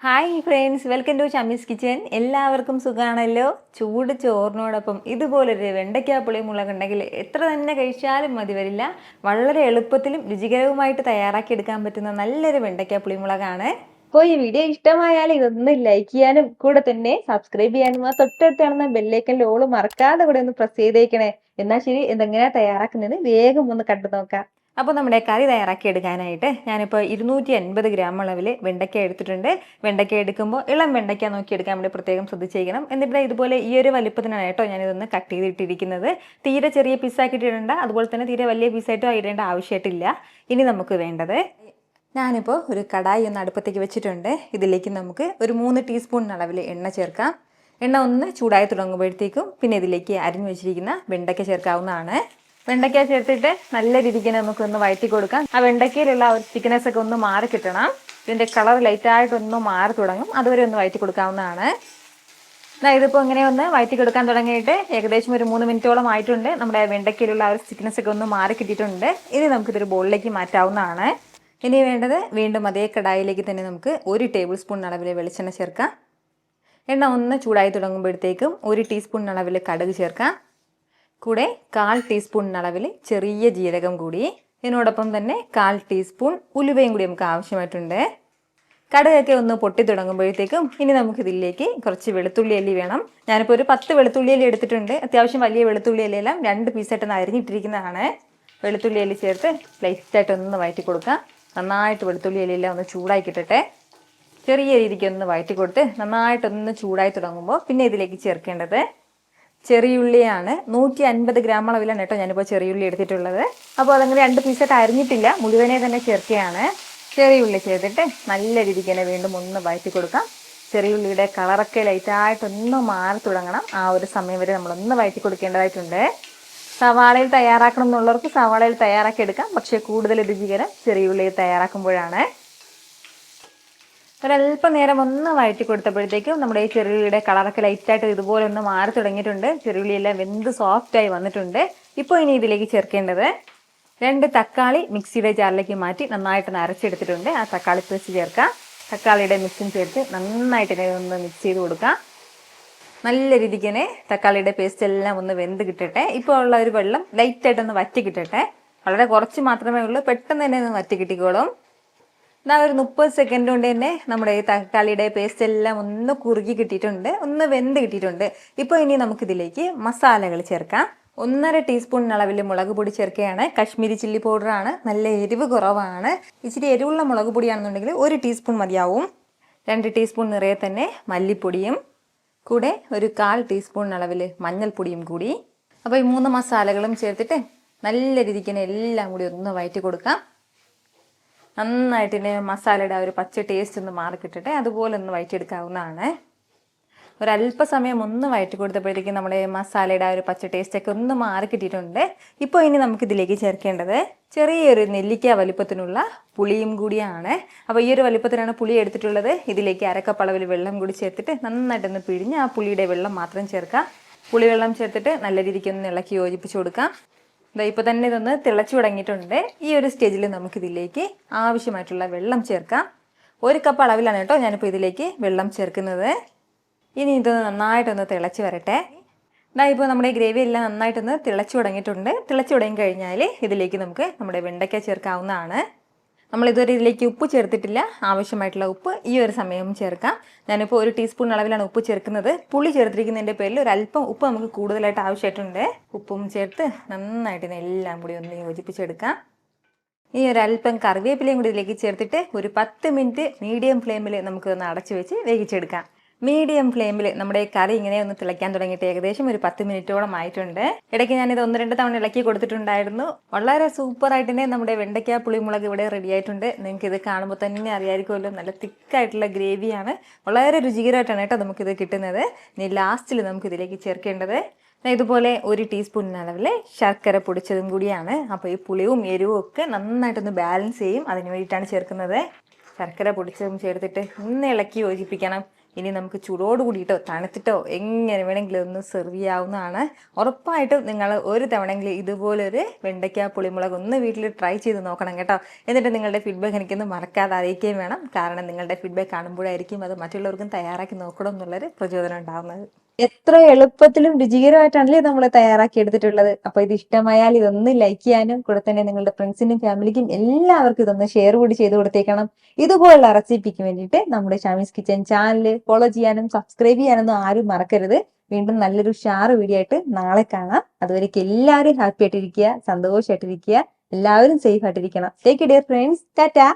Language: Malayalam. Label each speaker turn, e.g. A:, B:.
A: Hi friends, welcome to Shami's kitchen. എല്ലാവർക്കും സുഖമാണല്ലോ. ചൂട് ചോറിനോടൊപ്പം ഇതുപോലൊരു വെണ്ടയ്ക്ക പുളിമുളക് ഉണ്ടെങ്കിൽ എത്ര തന്നെ കഴിച്ചാലും മതി വരില്ല. വളരെ എളുപ്പത്തിലും രുചികരവുമായിട്ട് തയ്യാറാക്കിയെടുക്കാൻ പറ്റുന്ന നല്ലൊരു വെണ്ടയ്ക്ക പുളിമുളകാണ്. അപ്പോൾ ഈ വീഡിയോ ഇഷ്ടമായാൽ ഇതൊന്ന് ലൈക്ക് ചെയ്യാനും കൂടെ തന്നെ സബ്സ്ക്രൈബ് ചെയ്യാനും ആ തൊട്ടടുത്ത് കാണുന്ന ബെല്ലൈക്കൻ്റെ ഓൾ മറക്കാതെ കൂടെ ഒന്ന് പ്രസ് ചെയ്തേക്കണേ. എന്നാൽ ശരി, എന്തെങ്ങനെയാണ് തയ്യാറാക്കുന്നത് വേഗം ഒന്ന് കണ്ടു നോക്കാം. അപ്പോൾ നമ്മുടെ കറി തയ്യാറാക്കി എടുക്കാനായിട്ട് ഞാനിപ്പോൾ 250 ഗ്രാം അളവിൽ വെണ്ടയ്ക്ക എടുത്തിട്ടുണ്ട്. വെണ്ടയ്ക്ക എടുക്കുമ്പോൾ ഇളം വെണ്ടയ്ക്ക നോക്കി എടുക്കാൻ വേണ്ടി പ്രത്യേകം ശ്രദ്ധിച്ചേക്കണം. എന്നിട്ട് ഇതുപോലെ ഈ ഒരു വലിപ്പത്തിനാണ് കേട്ടോ ഞാനിതൊന്ന് കട്ട് ചെയ്തിട്ടിരിക്കുന്നത്. തീരെ ചെറിയ പീസാക്കിയിട്ട് ഇടേണ്ട, അതുപോലെ തന്നെ തീരെ വലിയ പീസായിട്ടോ ഇടേണ്ട ആവശ്യമായിട്ടില്ല. ഇനി നമുക്ക് വേണ്ടത്, ഞാനിപ്പോൾ ഒരു കടായി ഒന്ന് അടുപ്പത്തേക്ക് വെച്ചിട്ടുണ്ട്. ഇതിലേക്ക് നമുക്ക് ഒരു 3 ടീസ്പൂൺ അളവിൽ എണ്ണ ചേർക്കാം. എണ്ണ ഒന്ന് ചൂടായി തുടങ്ങുമ്പോഴത്തേക്കും പിന്നെ ഇതിലേക്ക് അരിഞ്ഞു വെച്ചിരിക്കുന്ന വെണ്ടയ്ക്ക ചേർക്കാവുന്നതാണ്. വെണ്ടയ്ക്ക ചേർത്തിട്ട് നല്ല രീതിക്ക് നമുക്കൊന്ന് വഴറ്റി കൊടുക്കാം. ആ വെണ്ടയ്ക്കയിലുള്ള ഒരു തിക്നെസ് ഒക്കെ ഒന്ന് മാറി കിട്ടണം. ഇതിൻ്റെ കളർ ലൈറ്റായിട്ടൊന്ന് മാറി തുടങ്ങും, അതുവരെ ഒന്ന് വഴറ്റി കൊടുക്കാവുന്നതാണ്. ഇതിപ്പോൾ ഇങ്ങനെ ഒന്ന് വഴറ്റി കൊടുക്കാൻ തുടങ്ങിയിട്ട് ഏകദേശം ഒരു 3 മിനിറ്റോളം ആയിട്ടുണ്ട്. നമ്മുടെ വെണ്ടയ്ക്കയിലുള്ള ആ ഒരു തിക്നെസ് ഒക്കെ ഒന്ന് മാറി കിട്ടിയിട്ടുണ്ട്. ഇനി നമുക്കിതൊരു ബോളിലേക്ക് മാറ്റാവുന്നതാണ്. ഇനി വേണ്ടത്, വീണ്ടും അതേ കടായിലേക്ക് തന്നെ നമുക്ക് 1 ടേബിൾ സ്പൂൺ അളവിൽ വെളിച്ചെണ്ണ ചേർക്കാം. എണ്ണ ഒന്ന് ചൂടായി തുടങ്ങുമ്പോഴത്തേക്കും 1 ടീസ്പൂൺ അളവിൽ കടുക് ചേർക്കാം. കൂടെ 1/4 ടീസ്പൂൺ അളവിൽ ചെറിയ ജീരകം കൂടി, ഇതിനോടൊപ്പം തന്നെ 1/4 ടീസ്പൂൺ ഉലുവയും കൂടി നമുക്ക് ആവശ്യമായിട്ടുണ്ട്. കടുകൊക്കെ ഒന്ന് പൊട്ടി തുടങ്ങുമ്പോഴത്തേക്കും ഇനി നമുക്കിതിലേക്ക് കുറച്ച് വെളുത്തുള്ളി അല്ലി വേണം. ഞാനിപ്പോൾ ഒരു 10 വെളുത്തുള്ളി അല്ലി എടുത്തിട്ടുണ്ട്. അത്യാവശ്യം വലിയ വെളുത്തുള്ളി അല്ലിയെല്ലാം 2 പീസായിട്ടൊന്ന് അരിഞ്ഞിട്ടിരിക്കുന്നതാണ്. വെളുത്തുള്ളി അല്ലി ചേർത്ത് ലൈറ്റായിട്ടൊന്ന് വഴറ്റി കൊടുക്കാം. നന്നായിട്ട് വെളുത്തുള്ളി അല്ലിയെല്ലാം ഒന്ന് ചൂടായി കിട്ടട്ടെ. ചെറിയ രീതിക്ക് ഒന്ന് വഴറ്റി കൊടുത്ത് നന്നായിട്ടൊന്ന് ചൂടായി തുടങ്ങുമ്പോൾ പിന്നെ ഇതിലേക്ക് ചേർക്കേണ്ടത് ചെറിയുള്ളിയാണ്. 150 ഗ്രാം അളവിലാണ് കേട്ടോ ഞാനിപ്പോൾ ചെറിയുള്ളി എടുത്തിട്ടുള്ളത്. അപ്പോൾ അതങ്ങനെ 2 പീസായിട്ട് അരിഞ്ഞിട്ടില്ല, മുഴുവനെ തന്നെ ചേർക്കുകയാണ്. ചെറിയുള്ളി ചേർത്തിട്ട് നല്ല രീതിക്ക് തന്നെ വീണ്ടും ഒന്ന് വഴറ്റി കൊടുക്കാം. ചെറിയുള്ളിയുടെ കളറൊക്കെ ലൈറ്റായിട്ടൊന്ന് മാറി തുടങ്ങണം. ആ ഒരു സമയം വരെ നമ്മളൊന്ന് വഴറ്റി കൊടുക്കേണ്ടതായിട്ടുണ്ട്. സവാളയിൽ തയ്യാറാക്കണം എന്നുള്ളവർക്ക് സവാളയിൽ തയ്യാറാക്കി എടുക്കാം, പക്ഷേ കൂടുതൽ രുചികരം ചെറിയുള്ളിയിൽ തയ്യാറാക്കുമ്പോഴാണ്. ഒരല്പം നേരം ഒന്ന് വഴറ്റി കൊടുത്തപ്പോഴത്തേക്കും നമ്മുടെ ഈ ചെറിയുള്ളിയുടെ കളറൊക്കെ ലൈറ്റായിട്ട് ഇതുപോലെ ഒന്ന് മാറി തുടങ്ങിയിട്ടുണ്ട്. ചെറിയുള്ളിയെല്ലാം വെന്ത് സോഫ്റ്റായി വന്നിട്ടുണ്ട്. ഇപ്പോൾ ഇനി ഇതിലേക്ക് ചേർക്കേണ്ടത് 2 തക്കാളി മിക്സിയുടെ ജാറിലേക്ക് മാറ്റി നന്നായിട്ടൊന്ന് അരച്ചെടുത്തിട്ടുണ്ട്. ആ തക്കാളി പേസ്റ്റ് ചേർക്കാം. തക്കാളിയുടെ മിക്സും ചേർത്ത് നന്നായിട്ട് ഒന്ന് മിക്സ് ചെയ്ത് കൊടുക്കാം. നല്ല രീതിക്ക് തന്നെ തക്കാളിയുടെ പേസ്റ്റ് എല്ലാം ഒന്ന് വെന്ത് കിട്ടട്ടെ. ഇപ്പോൾ ഉള്ള ഒരു വെള്ളം ലൈറ്റായിട്ടൊന്ന് വറ്റി കിട്ടട്ടെ. വളരെ കുറച്ച് മാത്രമേ ഉള്ളൂ, പെട്ടെന്ന് തന്നെ ഒന്ന് വറ്റി കിട്ടിക്കോളും. ഒരു 30 സെക്കൻഡ് കൊണ്ട് തന്നെ നമ്മുടെ ഈ തക്കാളിയുടെ പേസ്റ്റ് എല്ലാം ഒന്ന് കുറുകി കിട്ടിയിട്ടുണ്ട്, ഒന്ന് വെന്ത് കിട്ടിയിട്ടുണ്ട്. ഇപ്പോൾ ഇനി നമുക്കിതിലേക്ക് മസാലകൾ ചേർക്കാം. 1.5 ടീസ്പൂൺ അളവിൽ മുളക് പൊടി ചേർക്കുകയാണ്. കാശ്മീരി ചില്ലി പൗഡറാണ്, നല്ല എരിവ് കുറവാണ്. ഇച്ചിരി എരിവുള്ള മുളക് പൊടിയാണെന്നുണ്ടെങ്കിൽ 1 ടീസ്പൂൺ മതിയാവും. 2 ടീസ്പൂൺ നിറയെ തന്നെ മല്ലിപ്പൊടിയും കൂടെ ഒരു 1/4 ടീസ്പൂൺ അളവിൽ മഞ്ഞൾപ്പൊടിയും കൂടി. അപ്പോൾ ഈ 3 മസാലകളും ചേർത്തിട്ട് നല്ല രീതിക്ക് തന്നെ എല്ലാം കൂടി ഒന്ന് വഴറ്റി കൊടുക്കാം. നന്നായിട്ട് തന്നെ മസാലയുടെ ആ ഒരു പച്ച ടേസ്റ്റ് ഒന്ന് മാറി കിട്ടട്ടെ. അതുപോലെ ഒന്ന് വഴറ്റിയെടുക്കാവുന്നതാണ്. ഒരല്പസമയം ഒന്ന് വഴറ്റി കൊടുത്തപ്പോഴത്തേക്കും നമ്മുടെ മസാലയുടെ ആ ഒരു പച്ച ടേസ്റ്റൊക്കെ ഒന്ന് മാറി കിട്ടിയിട്ടുണ്ട്. ഇപ്പോൾ ഇനി നമുക്കിതിലേക്ക് ചേർക്കേണ്ടത് ചെറിയൊരു നെല്ലിക്ക വലിപ്പത്തിനുള്ള പുളിയും കൂടിയാണ്. അപ്പോൾ ഈ ഒരു വലിപ്പത്തിനാണ് പുളി എടുത്തിട്ടുള്ളത്. ഇതിലേക്ക് 1/2 കപ്പ് അളവിൽ വെള്ളം കൂടി ചേർത്തിട്ട് നന്നായിട്ടൊന്ന് പിഴിഞ്ഞ് ആ പുളിയുടെ വെള്ളം മാത്രം ചേർക്കാം. പുളിവെള്ളം ചേർത്തിട്ട് നല്ല രീതിക്ക് ഒന്ന് ഇളക്കി യോജിപ്പിച്ച് കൊടുക്കാം. ഇപ്പോൾ തന്നെ ഇതൊന്ന് തിളച്ചു തുടങ്ങിയിട്ടുണ്ട്. ഈ ഒരു സ്റ്റേജിൽ നമുക്കിതിലേക്ക് ആവശ്യമായിട്ടുള്ള വെള്ളം ചേർക്കാം. 1 കപ്പ് അളവിലാണ് കേട്ടോ ഞാനിപ്പോൾ ഇതിലേക്ക് വെള്ളം ചേർക്കുന്നത്. ഇനി ഇതൊന്ന് നന്നായിട്ടൊന്ന് തിളച്ച് വരട്ടെ. ഇപ്പോൾ നമ്മുടെ ഗ്രേവി എല്ലാം നന്നായിട്ടൊന്ന് തിളച്ചു തുടങ്ങിയിട്ടുണ്ട്. തിളച്ചു തുടങ്ങി കഴിഞ്ഞാൽ ഇതിലേക്ക് നമുക്ക് നമ്മുടെ വെണ്ടയ്ക്ക ചേർക്കാവുന്നതാണ്. നമ്മളിതുവരെ ഇതിലേക്ക് ഉപ്പ് ചേർത്തിട്ടില്ല. ആവശ്യമായിട്ടുള്ള ഉപ്പ് ഈ ഒരു സമയം ചേർക്കാം. ഞാനിപ്പോൾ 1 ടീസ്പൂൺ അളവിലാണ് ഉപ്പ് ചേർക്കുന്നത്. പുളി ചേർത്തിരിക്കുന്നതിൻ്റെ പേരിൽ ഒരല്പം ഉപ്പ് നമുക്ക് കൂടുതലായിട്ട് ആവശ്യമായിട്ടുണ്ട്. ഉപ്പും ചേർത്ത് നന്നായിട്ട് എല്ലാം കൂടി ഒന്ന് യോജിപ്പിച്ചെടുക്കാം. ഈ ഒരല്പം കറിവേപ്പിലയും കൂടി ഇതിലേക്ക് ചേർത്തിട്ട് ഒരു 10 മിനിറ്റ് മീഡിയം ഫ്ലെയിമിൽ നമുക്ക് ഒന്ന് അടച്ചു വെച്ച് വേവിച്ചെടുക്കാം. മീഡിയം ഫ്ലെയിമിൽ നമ്മുടെ കറി ഇങ്ങനെ ഒന്ന് തിളയ്ക്കാൻ തുടങ്ങിയിട്ട് ഏകദേശം ഒരു 10 മിനിറ്റോളം ആയിട്ടുണ്ട്. ഇടയ്ക്ക് ഞാനിത് 1-2 തവണ ഇളക്കി കൊടുത്തിട്ടുണ്ടായിരുന്നു. വളരെ സൂപ്പറായിട്ട് തന്നെ നമ്മുടെ വെണ്ടയ്ക്ക പുളിമുളക് ഇവിടെ റെഡി ആയിട്ടുണ്ട്. നിങ്ങൾക്ക് ഇത് കാണുമ്പോൾ തന്നെ അറിയാമായിരിക്കുമല്ലോ, നല്ല തിക്കായിട്ടുള്ള ഗ്രേവിയാണ്. വളരെ രുചികരമായിട്ടാണ് കേട്ടോ നമുക്കിത് കിട്ടുന്നത്. ഇനി ലാസ്റ്റിൽ നമുക്കിതിലേക്ക് ചേർക്കേണ്ടത് ഇതുപോലെ 1 ടീസ്പൂൺ അളവിൽ ശർക്കര പൊടിച്ചതും കൂടിയാണ്. അപ്പോൾ ഈ പുളിയും എരിവും ഒക്കെ നന്നായിട്ടൊന്ന് ബാലൻസ് ചെയ്യും, അതിന് വേണ്ടിയിട്ടാണ് ചേർക്കുന്നത്. ശർക്കര പൊടിച്ചതും ചേർത്തിട്ട് ഒന്ന് ഇളക്കി യോജിപ്പിക്കണം. ഇനി നമുക്ക് ചൂടോട് കൂടിയിട്ടോ തണുത്തിട്ടോ എങ്ങനെ വേണമെങ്കിലും ഒന്ന് സെർവ് ചെയ്യാവുന്നതാണ്. ഉറപ്പായിട്ടും നിങ്ങൾ ഒരു തവണയെങ്കിലും ഇതുപോലൊരു വെണ്ടയ്ക്ക പുളിമുളക് ഒന്ന് വീട്ടിൽ ട്രൈ ചെയ്ത് നോക്കണം കേട്ടോ. എന്നിട്ട് നിങ്ങളുടെ ഫീഡ്ബാക്ക് എനിക്കൊന്ന് മറക്കാതെ അറിയിക്കുകയും വേണം. കാരണം നിങ്ങളുടെ ഫീഡ്ബാക്ക് കാണുമ്പോഴായിരിക്കും അത് മറ്റുള്ളവർക്കും തയ്യാറാക്കി നോക്കണം എന്നുള്ളൊരു പ്രചോദനം ഉണ്ടാകുന്നത്. എത്ര എളുപ്പത്തിലും രുചികരമായിട്ടാണല്ലേ നമ്മൾ തയ്യാറാക്കി എടുത്തിട്ടുള്ളത്. അപ്പൊ ഇത് ഇഷ്ടമായാൽ ഇതൊന്ന് ലൈക്ക് ചെയ്യാനും കൂടെ തന്നെ നിങ്ങളുടെ ഫ്രണ്ട്സിനും ഫാമിലിക്കും എല്ലാവർക്കും ഇതൊന്ന് ഷെയർ കൂടി ചെയ്ത് കൊടുത്തേക്കണം. ഇതുപോലുള്ള റെസിപ്പിക്ക് വേണ്ടിയിട്ട് നമ്മുടെ ഷാമീസ് കിച്ചൻ ചാനൽ ഫോളോ ചെയ്യാനും സബ്സ്ക്രൈബ് ചെയ്യാനൊന്നും ആരും മറക്കരുത്. വീണ്ടും നല്ലൊരു ഷാർ വീഡിയോ ആയിട്ട് നാളെ കാണാം. അതുവരേക്കും എല്ലാവരും ഹാപ്പി ആയിട്ടിരിക്കുക, സന്തോഷമായിട്ടിരിക്കുക, എല്ലാവരും സേഫ് ആയിട്ടിരിക്കണം. Take care friends. ടാറ്റാ.